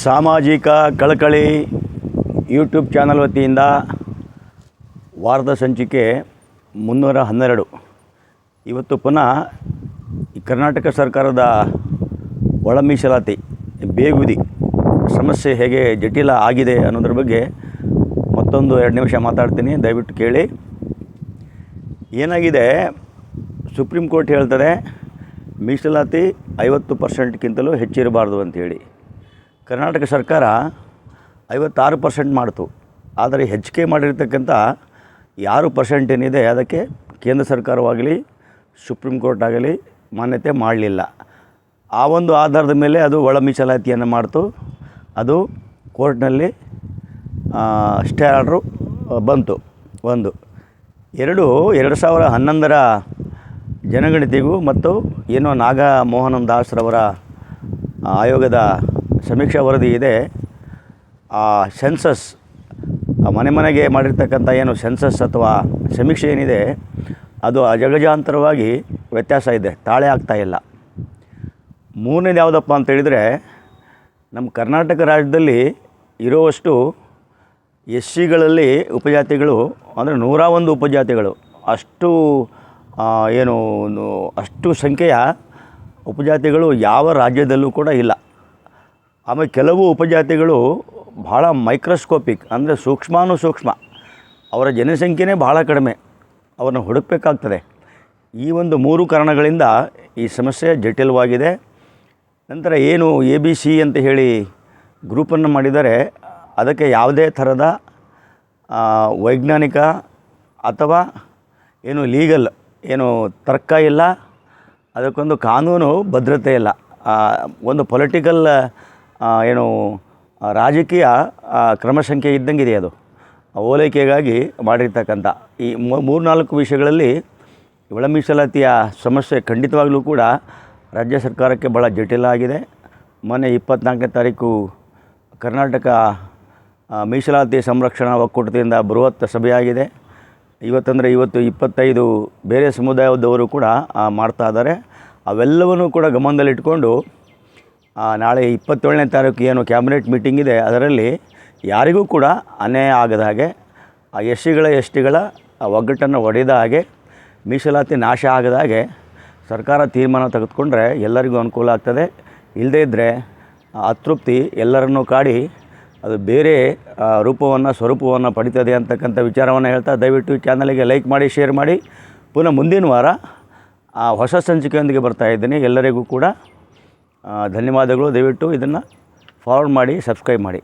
ಸಾಮಾಜಿಕ ಕಳಕಳಿ YouTube channel ವತಿಯಿಂದ ವಾರದ ಸಂಚಿಕೆ 312. ಇವತ್ತು ಪುನಃ ಈ ಕರ್ನಾಟಕ ಸರ್ಕಾರದ ಒಳ ಮೀಸಲಾತಿ ಬೇಗುದಿ ಸಮಸ್ಯೆ ಹೇಗೆ ಜಟಿಲ ಆಗಿದೆ ಅನ್ನೋದ್ರ ಬಗ್ಗೆ ಮತ್ತೊಂದು 2 ನಿಮಿಷ ಮಾತಾಡ್ತೀನಿ, ದಯವಿಟ್ಟು ಕೇಳಿ. ಏನಾಗಿದೆ, ಸುಪ್ರೀಂ ಕೋರ್ಟ್ ಹೇಳ್ತದೆ ಮೀಸಲಾತಿ 50%ಕ್ಕಿಂತಲೂ ಹೆಚ್ಚಿರಬಾರ್ದು ಅಂಥೇಳಿ. ಕರ್ನಾಟಕ ಸರ್ಕಾರ 56% ಮಾಡ್ತು. ಆದರೆ ಹೆಚ್ಚಿಗೆ ಮಾಡಿರ್ತಕ್ಕಂಥ 6% ಏನಿದೆ ಅದಕ್ಕೆ ಕೇಂದ್ರ ಸರ್ಕಾರವಾಗಲಿ ಸುಪ್ರೀಂ ಕೋರ್ಟ್ ಆಗಲಿ ಮಾನ್ಯತೆ ಮಾಡಲಿಲ್ಲ. ಆ ಒಂದು ಆಧಾರದ ಮೇಲೆ ಅದು ಒಳ ಮೀಸಲಾತಿಯನ್ನು ಮಾಡ್ತು. ಅದು ಕೋರ್ಟ್ನಲ್ಲಿ ಸ್ಟೇ ಆರ್ಡ್ರು ಬಂತು. 1 2 2011ರ ಜನಗಣತಿಗೂ ಮತ್ತು ಏನೋ ನಾಗಮೋಹನ್ ದಾಸ್ರವರ ಆಯೋಗದ ಸಮೀಕ್ಷಾ ವರದಿ ಇದೆ. ಆ ಸೆನ್ಸಸ್, ಮನೆ ಮನೆಗೆ ಮಾಡಿರ್ತಕ್ಕಂಥ ಏನು ಸೆನ್ಸಸ್ ಅಥವಾ ಸಮೀಕ್ಷೆ ಏನಿದೆ ಅದು ಅಜಗಜಾಂತರವಾಗಿ ವ್ಯತ್ಯಾಸ ಇದೆ, ತಾಳೆ ಆಗ್ತಾಯಿಲ್ಲ. 3ನೇದು ಯಾವುದಪ್ಪ ಅಂತೇಳಿದರೆ, ನಮ್ಮ ಕರ್ನಾಟಕ ರಾಜ್ಯದಲ್ಲಿ ಇರುವಷ್ಟು SCಗಳಲ್ಲಿ ಉಪಜಾತಿಗಳು ಅಂದರೆ 101 ಉಪಜಾತಿಗಳು, ಅಷ್ಟು ಸಂಖ್ಯೆಯ ಉಪಜಾತಿಗಳು ಯಾವ ರಾಜ್ಯದಲ್ಲೂ ಕೂಡ ಇಲ್ಲ. ಆಮೇಲೆ ಕೆಲವು ಉಪಜಾತಿಗಳು ಭಾಳ ಮೈಕ್ರೋಸ್ಕೋಪಿಕ್ ಅಂದರೆ ಸೂಕ್ಷ್ಮ, ಅವರ ಜನಸಂಖ್ಯೆನೇ ಭಾಳ ಕಡಿಮೆ, ಅವ್ರನ್ನ ಹುಡುಕಬೇಕಾಗ್ತದೆ. ಈ ಒಂದು 3 ಕಾರಣಗಳಿಂದ ಈ ಸಮಸ್ಯೆ ಜಟಿಲವಾಗಿದೆ. ನಂತರ ಏನು ABC ಅಂತ ಹೇಳಿ ಗ್ರೂಪನ್ನು ಮಾಡಿದರೆ ಅದಕ್ಕೆ ಯಾವುದೇ ಥರದ ವೈಜ್ಞಾನಿಕ ಅಥವಾ ಲೀಗಲ್ ತರ್ಕ ಇಲ್ಲ, ಅದಕ್ಕೊಂದು ಕಾನೂನು ಭದ್ರತೆ ಇಲ್ಲ. ಒಂದು ಪೊಲಿಟಿಕಲ್ ರಾಜಕೀಯ ಕ್ರಮಸಂಖ್ಯೆ ಇದ್ದಂಗಿದೆ. ಅದು ಓಲೈಕೆಗಾಗಿ ಮಾಡಿರ್ತಕ್ಕಂಥ ಈ 3-4 ವಿಷಯಗಳಲ್ಲಿ ಒಳ ಮೀಸಲಾತಿಯ ಸಮಸ್ಯೆ ಖಂಡಿತವಾಗಲೂ ಕೂಡ ರಾಜ್ಯ ಸರ್ಕಾರಕ್ಕೆ ಭಾಳ ಜಟಿಲ ಆಗಿದೆ. ಮೊನ್ನೆ 24ನೇ ತಾರೀಕು ಕರ್ನಾಟಕ ಮೀಸಲಾತಿ ಸಂರಕ್ಷಣಾ ಒಕ್ಕೂಟದಿಂದ ಬೃಹತ್ ಸಭೆಯಾಗಿದೆ. ಇವತ್ತು 25 ಬೇರೆ ಸಮುದಾಯದವರು ಕೂಡ ಮಾಡ್ತಾ ಇದ್ದಾರೆ. ಅವೆಲ್ಲವನ್ನೂ ಕೂಡ ಗಮನದಲ್ಲಿಟ್ಕೊಂಡು ನಾಳೆ 27ನೇ ತಾರೀಕು ಏನು ಕ್ಯಾಬಿನೆಟ್ ಮೀಟಿಂಗ್ ಇದೆ ಅದರಲ್ಲಿ ಯಾರಿಗೂ ಕೂಡ ಅನ್ಯಾಯ ಆಗದ ಹಾಗೆ, ಆ SCಗಳ ಒಗ್ಗಟ್ಟನ್ನು ಒಡೆದ ಹಾಗೆ, ಮೀಸಲಾತಿ ನಾಶ ಆಗದ ಹಾಗೆ ಸರ್ಕಾರ ತೀರ್ಮಾನ ತೆಗೆದುಕೊಂಡ್ರೆ ಎಲ್ಲರಿಗೂ ಅನುಕೂಲ ಆಗ್ತದೆ. ಇಲ್ಲದೇ ಇದ್ದರೆ ಅತೃಪ್ತಿ ಎಲ್ಲರನ್ನೂ ಕಾಡಿ ಅದು ಬೇರೆ ಸ್ವರೂಪವನ್ನು ಪಡಿತದೆ ಅಂತಕ್ಕಂಥ ವಿಚಾರವನ್ನು ಹೇಳ್ತಾ, ದಯವಿಟ್ಟು ಈ ಚಾನಲಿಗೆ ಲೈಕ್ ಮಾಡಿ, ಶೇರ್ ಮಾಡಿ. ಪುನಃ ಮುಂದಿನ ವಾರ ಹೊಸ ಸಂಚಿಕೆಯೊಂದಿಗೆ ಬರ್ತಾಯಿದ್ದೀನಿ. ಎಲ್ಲರಿಗೂ ಕೂಡ ಧನ್ಯವಾದಗಳು. ದಯವಿಟ್ಟು ಇದನ್ನು ಫಾರ್ವರ್ಡ್ ಮಾಡಿ, ಸಬ್ಸ್ಕ್ರೈಬ್ ಮಾಡಿ.